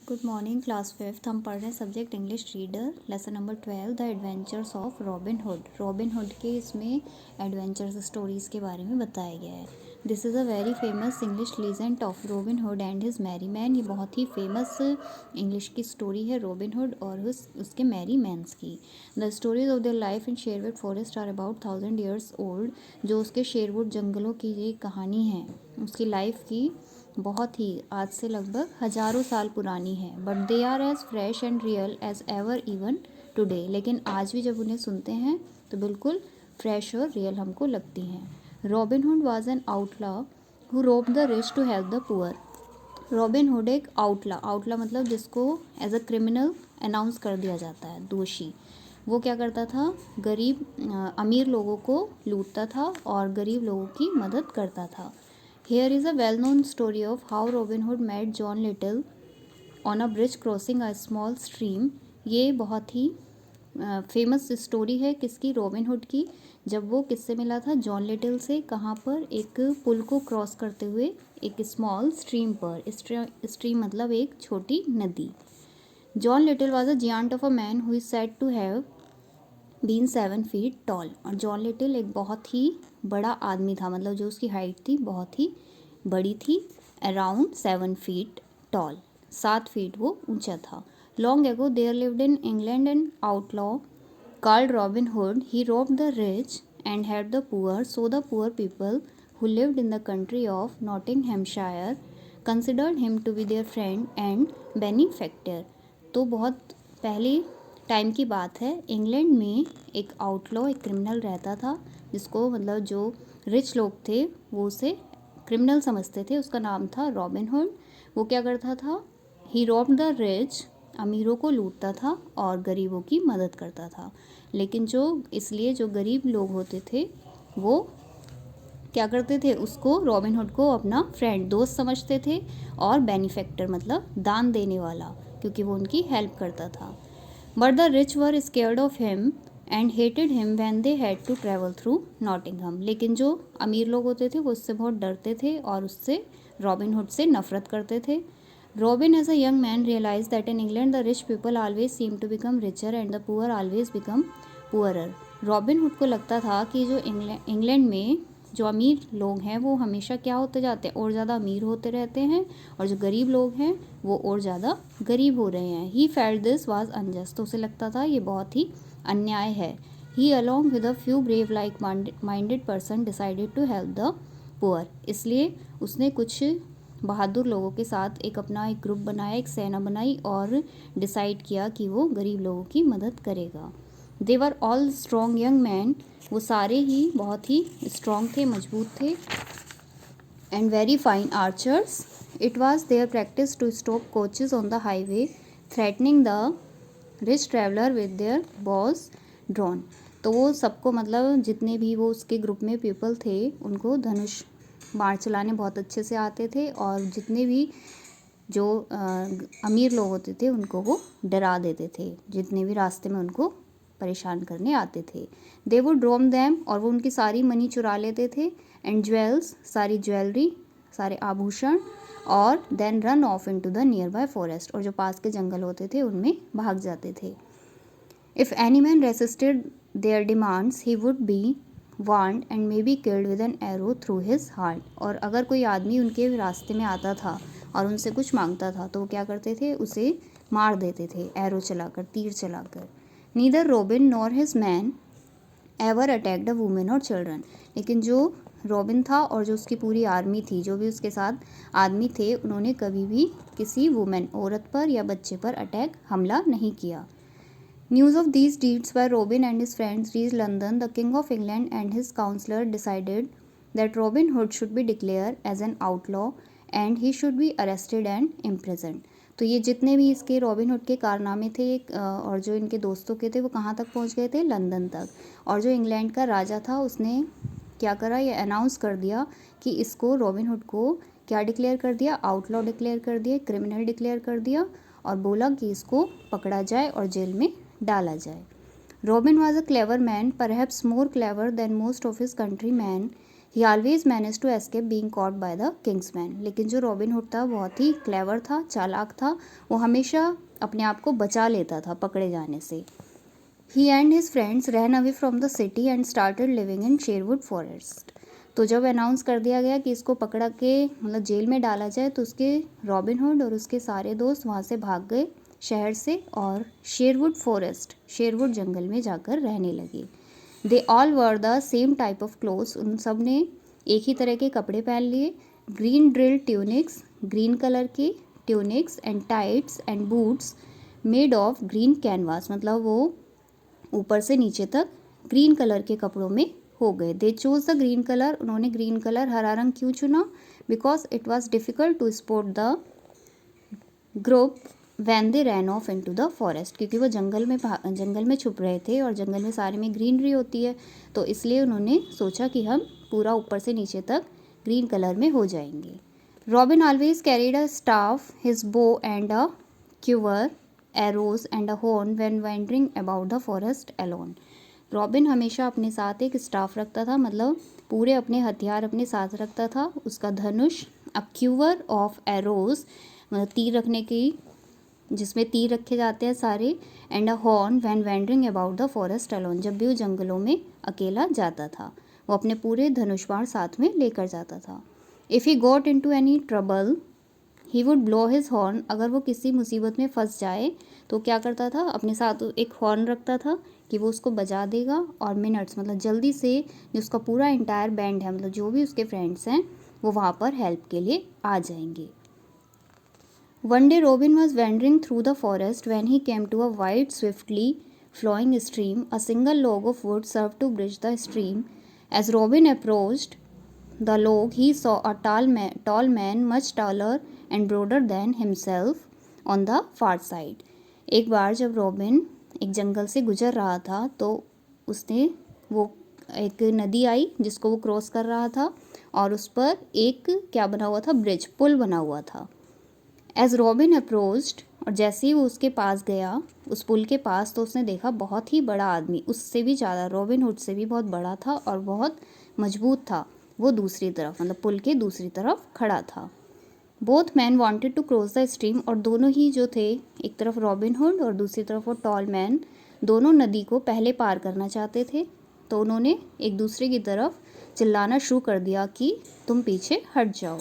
Good morning class 5th। हम पढ़ रहे हैं subject English reader, lesson number 12 the adventures of Robin hood. Robin Hood के इसमें एडवेंचर्स स्टोरीज़ के बारे में बताया गया है। This is a very famous English legend of Robin Hood and his merry man. ये बहुत ही फेमस इंग्लिश की स्टोरी है रॉबिन हुड और उसके मैरी मैन्स की। The stories of their life in Sherwood forest are about 1000 years old. जो उसके शेरवुड जंगलों की ये कहानी है उसकी लाइफ की बहुत ही आज से लगभग हज़ारों साल पुरानी है। But they are as fresh and real as ever even today. लेकिन आज भी जब उन्हें सुनते हैं तो बिल्कुल फ्रेश और रियल हमको लगती हैं। Robin Hood was an outlaw who robbed the rich to help the poor. Robin Hood एक आउटला मतलब जिसको एज अ क्रिमिनल अनाउंस कर दिया जाता है, दोषी। वो क्या करता था, अमीर लोगों को लूटता था और गरीब लोगों की मदद करता था। Here is a well-known story of how Robin Hood met John Little on a bridge crossing a small stream। ये बहुत ही फेमस स्टोरी है किसकी, रॉबिन हुड की। जब वो किससे मिला था, जॉन लिटिल से। कहाँ पर, एक पुल को क्रॉस करते हुए एक स्मॉल स्ट्रीम पर। स्ट्रीम मतलब एक छोटी नदी। John Little was a giant of a man who is said to have been 7 feet tall. और जॉन लिटिल एक बहुत ही बड़ा आदमी था, मतलब जो उसकी हाइट थी बहुत ही बड़ी थी, अराउंड 7 फीट टॉल, 7 फीट वो ऊंचा था। Long ago there lived in England an outlaw called Robin Hood. He robbed the rich and helped the poor. So the poor people who lived in the country of Nottinghamshire considered him to be their friend and benefactor. तो बहुत पहले time की बात है, England में एक outlaw, एक criminal रहता था जिसको मतलब जो रिच लोग थे वो उसे क्रिमिनल समझते थे। उसका नाम था रॉबिन हुड। वो क्या करता था, ही रॉब्ड द रिच, अमीरों को लूटता था और गरीबों की मदद करता था। लेकिन जो गरीब लोग होते थे वो क्या करते थे, उसको, रॉबिन हुड को अपना फ्रेंड, दोस्त समझते थे और बेनिफैक्टर मतलब दान देने वाला, क्योंकि वो उनकी हेल्प करता था। But the rich were scared of him and hated him when they had to travel through Nottingham. लेकिन जो अमीर लोग होते थे वो उससे बहुत डरते थे और उससे, रॉबिन हुड से नफरत करते थे। Robin as a young man realized that in England the rich people always seem to become richer and the poor always become poorer। Robin hood को लगता था कि जो इंग्लैंड में जो अमीर लोग हैं वो हमेशा क्या होते जाते हैं, और ज़्यादा अमीर होते रहते हैं, और जो गरीब लोग हैं वो और ज़्यादा गरीब हो रहे हैं। He felt this was unjust. तो उसे लगता था ये बहुत ही अन्याय है। He along with a few brave like minded person decided to help the poor. इसलिए उसने कुछ बहादुर लोगों के साथ एक ग्रुप बनाया, एक सेना बनाई और डिसाइड किया कि वो गरीब लोगों की मदद करेगा। They were all strong young man. वो सारे ही बहुत ही स्ट्रॉन्ग थे, मजबूत थे। And very fine archers. It was their practice to stop coaches on the highway threatening the rich traveller with their bows drawn. तो वो सबको, मतलब जितने भी वो उसके ग्रुप में पीपल थे उनको धनुष बाण चलाने बहुत अच्छे से आते थे, और जितने भी जो अमीर लोग होते थे उनको वो डरा देते थे, जितने भी रास्ते में उनको परेशान करने आते थे। दे वुड रोम दैम, और वो उनकी सारी मनी चुरा लेते थे, एंड ज्वेल्स, सारी ज्वेलरी, सारे आभूषण, और then run off into the nearby forest, और जो पास के जंगल होते थे उनमें भाग जाते थे। If any man resisted their demands he would be wound and may be killed with an arrow through his heart. और अगर कोई आदमी उनके रास्ते में आता था और उनसे कुछ मांगता था तो वो क्या करते थे, उसे मार देते थे एरो चलाकर, तीर चलाकर। Neither Robin nor his man ever attacked a women or children. लेकिन जो रॉबिन था और जो उसकी पूरी आर्मी थी, जो भी उसके साथ आदमी थे, उन्होंने कभी भी किसी वुमेन, औरत पर या बच्चे पर हमला नहीं किया। News of these deeds by Robin and his friends reached London. The King of England and his councillor decided that Robin Hood should be declared as an outlaw and he should be arrested and imprisoned। तो ये जितने भी इसके robin Hood के कारनामे थे और जो इनके दोस्तों के थे वो कहाँ तक पहुँच गए थे, लंदन तक। और जो इंग्लैंड का राजा था उसने क्या करा, ये अनाउंस कर दिया कि इसको, रॉबिन हुड को क्या डिक्लेयर कर दिया, आउटलॉ डिक्लेयर कर दिया, क्रिमिनल डिक्लेयर कर दिया, और बोला कि इसको पकड़ा जाए और जेल में डाला जाए। Robin was a clever man, perhaps more clever than most of his countryman. He always manage to escape being caught by the kingsman. लेकिन जो रॉबिन हुड था बहुत ही क्लेवर था, चालाक था, वो हमेशा अपने आप को बचा लेता था पकड़े जाने से। He and his friends ran away from the city and started living in Sherwood Forest. तो जब अनाउंस कर दिया गया कि इसको पकड़ा के मतलब जेल में डाला जाए, तो उसके रॉबिन हुड और उसके सारे दोस्त वहाँ से भाग गए शहर से और शेरवुड फॉरेस्ट, शेरवुड जंगल में जाकर रहने लगे। They all were the same type of clothes, उन सब ने एक ही तरह के कपड़े पहन लिए। Green drill tunics, green colour के tunics and tights and boots made of green canvas, मतलब वो ऊपर से नीचे तक ग्रीन कलर के कपड़ों में हो गए। They choose the green colour, उन्होंने ग्रीन कलर हरा रंग क्यों चुना? Because it was difficult to spot the group when they ran off into the forest, क्योंकि वो जंगल में छुप रहे थे और जंगल में सारे में ग्रीनरी होती है, तो इसलिए उन्होंने सोचा कि हम पूरा ऊपर से नीचे तक ग्रीन कलर में हो जाएंगे। Robin always carried a staff, his bow and a quiver, arrows and a horn when wandering about the forest alone. Robin हमेशा अपने साथ एक स्टाफ रखता था, मतलब पूरे अपने हथियार अपने साथ रखता था। उसका धनुष, अ क्यूवर ऑफ एरोज, मतलब तीर रखने की, जिसमें तीर रखे जाते हैं सारे, and a horn when wandering about the forest alone, जब भी वो जंगलों में अकेला जाता था वो अपने पूरे धनुष बाण साथ में लेकर जाता था। If he got into any trouble he would blow his horn, अगर वो किसी मुसीबत में फंस जाए तो क्या करता था, अपने साथ एक हॉर्न रखता था कि वो उसको बजा देगा और मिनट्स, मतलब जल्दी से जो उसका पूरा इंटायर बैंड है, मतलब जो भी उसके फ्रेंड्स हैं वो वहाँ पर हेल्प के लिए आ जाएंगे। One day Robin was wandering through the forest when he came to a wide swiftly flowing stream. A single log of wood served to bridge the stream. As Robin approached the log, he saw a tall man much taller and broader than himself on the far side. एक बार जब robin एक जंगल से गुजर रहा था तो उसने वो एक नदी आई जिसको वो क्रॉस कर रहा था और उस पर एक क्या बना हुआ था, ब्रिज, पुल बना हुआ था। एज रॉबिन अप्रोच्ड, और जैसे ही वो उसके पास गया उस पुल के पास, तो उसने देखा बहुत ही बड़ा आदमी, उससे भी ज़्यादा, रॉबिन हुड से भी बहुत बड़ा था और बहुत मजबूत था। वो दूसरी तरफ, मतलब पुल के दूसरी तरफ खड़ा था। Both man wanted to cross the stream, और दोनों ही जो थे, एक तरफ रॉबिन हुड और दूसरी तरफ वो टॉल मैन, दोनों नदी को पहले पार करना चाहते थे। तो उन्होंने एक दूसरे की तरफ चिल्लाना शुरू कर दिया कि तुम पीछे हट जाओ।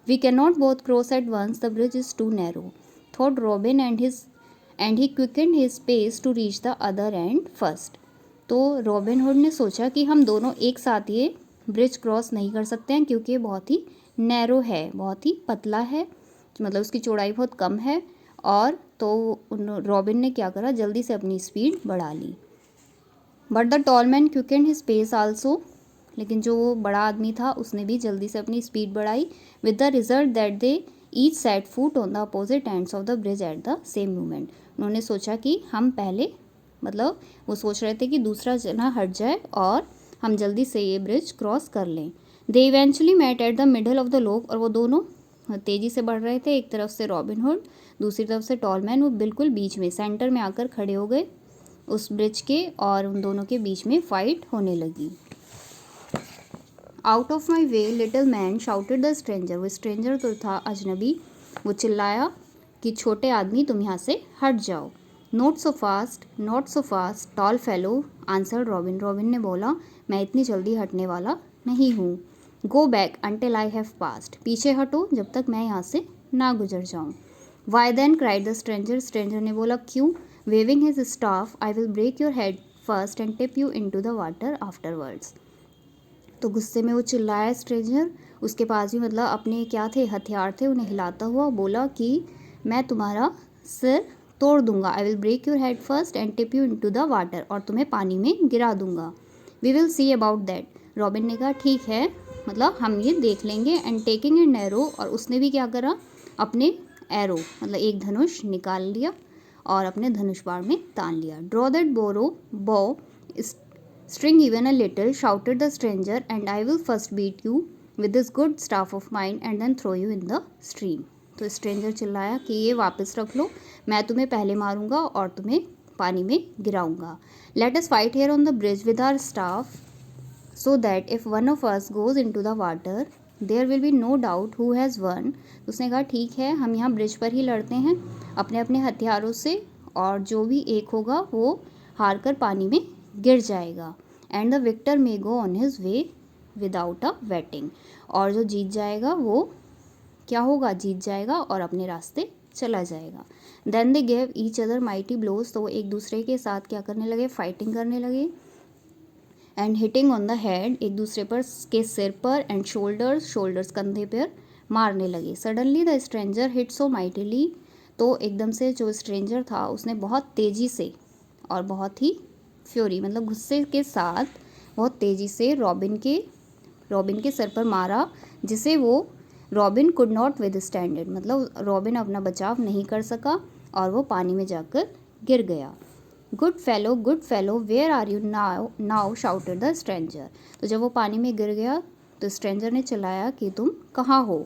We can not both cross at once, the bridge is too narrow, thought Robin and he quicken his pace to reach the other end first. तो रॉबिन हुड ने सोचा कि हम दोनों एक साथ ये ब्रिज क्रॉस नहीं कर सकते हैं क्योंकि ये बहुत ही नैरो है, बहुत ही पतला है, मतलब उसकी चौड़ाई बहुत कम है। और तो रॉबिन ने क्या करा, जल्दी से अपनी स्पीड बढ़ा ली। But the tall man quicken his pace also, लेकिन जो वो बड़ा आदमी था उसने भी जल्दी से अपनी स्पीड बढ़ाई। With the result that they each set foot on the opposite ends of the bridge at the same moment. उन्होंने सोचा कि हम पहले, मतलब वो सोच रहे थे कि दूसरा जना हट जाए और हम जल्दी से ये ब्रिज क्रॉस कर लें। They eventually met at the middle of the log, और वो दोनों तेज़ी से बढ़ रहे थे, एक तरफ से रॉबिन हुड, दूसरी तरफ से टॉल मैन, वो बिल्कुल बीच में सेंटर में आकर खड़े हो गए उस ब्रिज के, और उन दोनों के बीच में फाइट होने लगी। Out of my way little man shouted the stranger, वो स्ट्रेंजर तो था अजनबी, वो चिल्लाया कि छोटे आदमी तुम यहाँ से हट जाओ। Not so fast tall fellow answered Robin, Robin ने बोला मैं इतनी जल्दी हटने वाला नहीं हूँ। Go back until I have passed, पीछे हटो जब तक मैं यहाँ से ना गुजर जाऊँ। Why then cried the stranger, stranger ने बोला क्यों। Waving his staff, I will break your head first and tip you into the water afterwards. तो गुस्से में वो चिल्लाया स्ट्रेंजर, उसके पास भी मतलब अपने क्या थे, हथियार थे, उन्हें हिलाता हुआ बोला कि मैं तुम्हारा सिर तोड़ दूंगा। I will break your head first and tip you into the water, और तुम्हें पानी में गिरा दूंगा। We will see about that, Robin ने कहा ठीक है, मतलब हम ये देख लेंगे। एंड टेकिंग एन एरो, और उसने भी क्या करा, अपने एरो मतलब एक धनुष निकाल लिया और अपने धनुष बाण में तान लिया। ड्रॉ दैट बो string even a little, shouted the stranger, and I will first beat you with this good staff of mine and then throw you in the stream. तो स्ट्रेंजर चिल्लाया कि ये वापस रख लो, मैं तुम्हें पहले मारूंगा और तुम्हें पानी में गिराऊंगा। Let us fight here on the bridge with our staff so that if one of us goes into the water there will be no doubt who has won। उसने कहा ठीक है, हम यहाँ ब्रिज पर ही लड़ते हैं अपने अपने हथियारों से, और जो भी एक होगा वो हार कर पानी में गिर जाएगा। And the victor may go on his way without a waiting, और जो जीत जाएगा वो क्या होगा, जीत जाएगा और अपने रास्ते चला जाएगा। Then they gave each other mighty blows, तो वो एक दूसरे के साथ क्या करने लगे, फाइटिंग करने लगे। And hitting on the head, एक दूसरे पर के सिर पर, एंड शोल्डर्स, शोल्डर्स कंधे पर मारने लगे। Suddenly the stranger hit so mightily, तो एकदम से जो स्ट्रेंजर था उसने बहुत तेज़ी से और बहुत ही फ्योरी मतलब गुस्से के साथ बहुत तेज़ी से रॉबिन के सिर पर मारा, जिसे वो robin could not withstand it, मतलब रॉबिन अपना बचाव नहीं कर सका और वो पानी में जाकर गिर गया। Good fellow where are you now shouted the stranger, तो जब वो पानी में गिर गया तो स्ट्रेंजर ने चिल्लाया कि तुम कहाँ हो।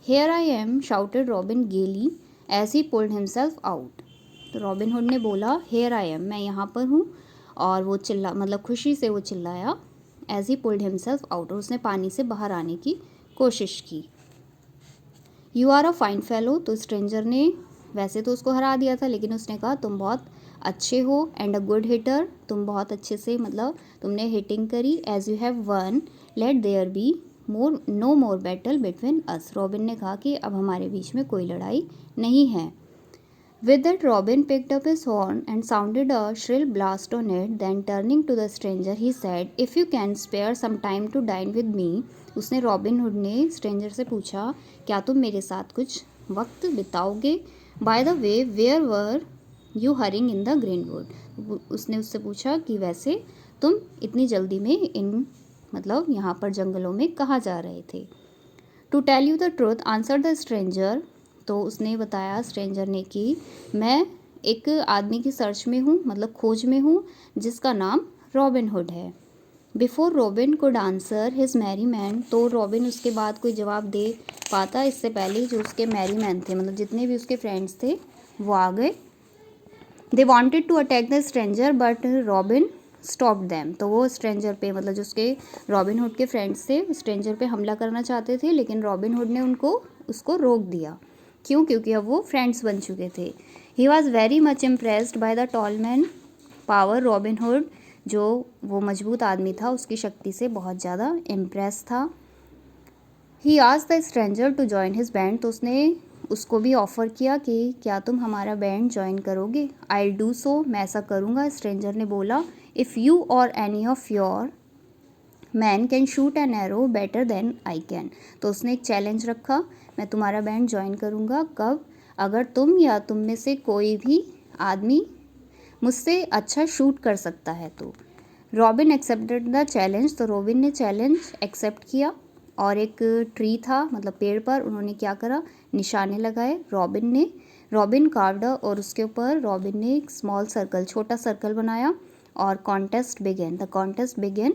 Here I am shouted Robin gaily as he pulled himself out, तो रॉबिन हुड ने बोला हेयर आई एम, मैं यहाँ पर हूँ, और वो मतलब खुशी से वो चिल्लाया as he pulled himself out, और उसने पानी से बाहर आने की कोशिश की। You are a fine fellow, तो स्ट्रेंजर ने वैसे तो उसको हरा दिया था, लेकिन उसने कहा तुम बहुत अच्छे हो। एंड अ गुड हिटर, तुम बहुत अच्छे से मतलब तुमने हिटिंग करी। As you have won let there be no more battle between us, Robin ने कहा कि अब हमारे बीच में कोई लड़ाई नहीं है। With that, Robin picked up his horn and sounded a shrill blast on it. Then turning to the stranger, he said, "If you can spare some time to dine with me." उसने robin Hood ने stranger से पूछा, क्या तुम मेरे साथ कुछ वक्त बिताओगे? By the way, where were you hurrying in the greenwood? उसने उससे पूछा कि वैसे तुम इतनी जल्दी में मतलब यहाँ पर जंगलों में कहाँ जा रहे थे? To tell you the truth, answered the stranger. तो उसने बताया स्ट्रेंजर ने कि मैं एक आदमी की सर्च में हूँ, मतलब खोज में हूँ, जिसका नाम रॉबिन हुड है। Before Robin could answer his merry man, तो रॉबिन उसके बाद कोई जवाब दे पाता, इससे पहले जो उसके मैरी मैन थे, मतलब जितने भी उसके फ्रेंड्स थे वो आ गए। They wanted to attack the stranger but Robin stop them, तो वो स्ट्रेंजर पे मतलब जो उसके रॉबिन हुड के फ्रेंड्स थे स्ट्रेंजर पे हमला करना चाहते थे, लेकिन रॉबिन हुड ने उसको रोक दिया। क्यों? क्योंकि अब वो फ्रेंड्स बन चुके थे। He was very much impressed by the tall man power, robin hood जो वो मजबूत आदमी था उसकी शक्ति से बहुत ज़्यादा इम्प्रेस था। He asked the stranger to join his band, तो उसने उसको भी ऑफ़र किया कि क्या तुम हमारा बैंड ज्वाइन करोगे? आई डू सो, मैं ऐसा करूँगा, स्ट्रेंजर ने बोला। If you or any of your man can shoot an arrow better than I can, तो उसने एक चैलेंज रखा, मैं तुम्हारा बैंड ज्वाइन करूँगा कब? अगर तुम या तुम में से कोई भी आदमी मुझसे अच्छा शूट कर सकता है तो। रॉबिन एक्सेप्टेड द चैलेंज, तो रॉबिन ने चैलेंज एक्सेप्ट किया, और एक ट्री था मतलब पेड़ पर उन्होंने क्या करा, निशाने लगाए रॉबिन कार्व्ड, और उसके ऊपर रॉबिन ने एक स्मॉल सर्कल, छोटा सर्कल बनाया, और contest began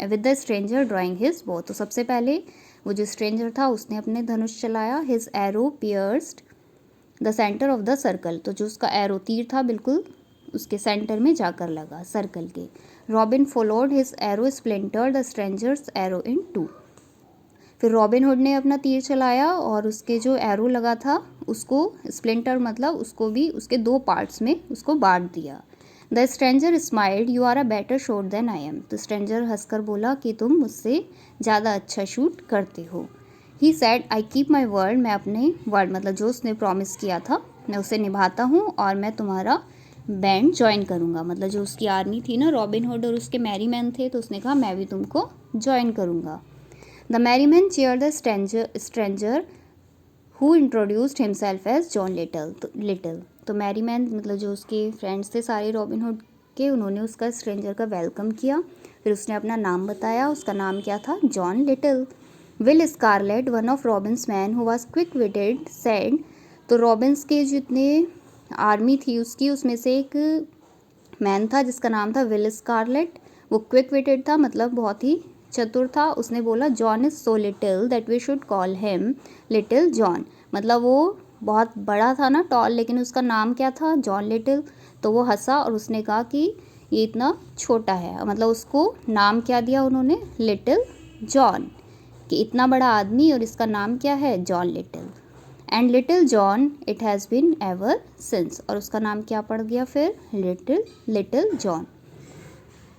with the stranger drawing his bow, तो सबसे पहले वो जो स्ट्रेंजर था उसने अपने धनुष चलाया। His arrow pierced the centre of the circle, तो जो उसका एरो तीर था बिल्कुल उसके सेंटर में जाकर लगा सर्कल के। Robin followed his arrow splintered the stranger's arrow in two, फिर रॉबिन हुड ने अपना तीर चलाया और उसके जो एरो लगा था उसको स्प्लिंटर मतलब उसको भी उसके दो पार्ट्स में उसको बांट दिया। The stranger smiled, you are a better shot than I am, तो स्ट्रेंजर हंसकर बोला कि तुम मुझसे ज़्यादा अच्छा शूट करते हो। He said, I keep my word, मैं अपने वर्ड मतलब जो उसने प्रॉमिस किया था मैं उसे निभाता हूँ, और मैं तुम्हारा बैंड ज्वाइन करूँगा, मतलब जो उसकी आर्मी थी ना रॉबिन हुड और उसके मैरी मैन थे, तो उसने कहा मैं भी तुमको ज्वाइन करूँगा। The merry man cheer the stranger who introduced himself as John Little, तो मैरी मैन मतलब जो उसके फ्रेंड्स थे सारे रॉबिन हुड के, उन्होंने उसका स्ट्रेंजर का वेलकम किया, फिर उसने अपना नाम बताया, उसका नाम क्या था, John Little. Will Scarlet, one of Robin's man who was quick witted said, तो रॉबिन्स के जितने आर्मी थी उसकी उसमें से एक मैन था जिसका नाम था विल स्कारलेट, वो क्विक विटेड था मतलब बहुत ही चतुर था। उसने बोला John is so little that we should call him Little John, मतलब वो बहुत बड़ा था ना टॉल, लेकिन उसका नाम क्या था, जॉन लिटिल, तो वो हंसा और उसने कहा कि ये इतना छोटा है, मतलब उसको नाम क्या दिया उन्होंने, लिटिल जॉन, कि इतना बड़ा आदमी और इसका नाम क्या है, John Little. And Little John it has been ever since, और उसका नाम क्या पड़ गया फिर, Little John.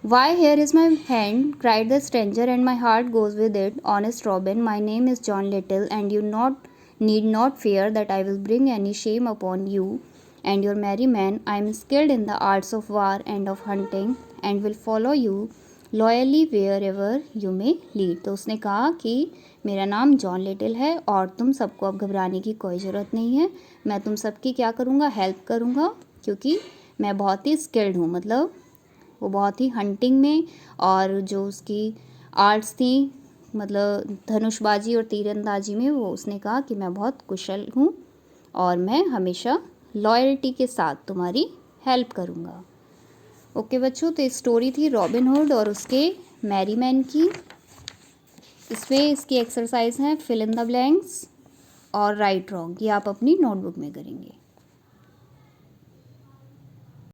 Why, here is my hand, cried the stranger, and my heart goes with it. Honest Robin, my name is John Little, and you need not fear that I will bring any shame upon you and your merry men. I am skilled in the arts of war and of hunting, and will follow you loyally wherever you may lead. तो उसने कहा कि मेरा नाम John little है और तुम सबको अब घबराने की कोई ज़रूरत नहीं है, मैं तुम सबकी क्या करूँगा, हेल्प करूँगा, क्योंकि मैं बहुत ही स्किल्ड हूँ, मतलब वो बहुत ही हंटिंग में और जो उसकी आर्ट्स थी, मतलब धनुषबाजी और तीरंदाजी में, वो उसने कहा कि मैं बहुत कुशल हूँ और मैं हमेशा लॉयल्टी के साथ तुम्हारी हेल्प करूँगा। ओके बच्चों, तो स्टोरी थी रॉबिन हुड और उसके मैरी मैन की। इसमें इसकी एक्सरसाइज हैं फिल इन द ब्लैंक्स और राइट रॉन्ग, ये आप अपनी नोटबुक में करेंगे।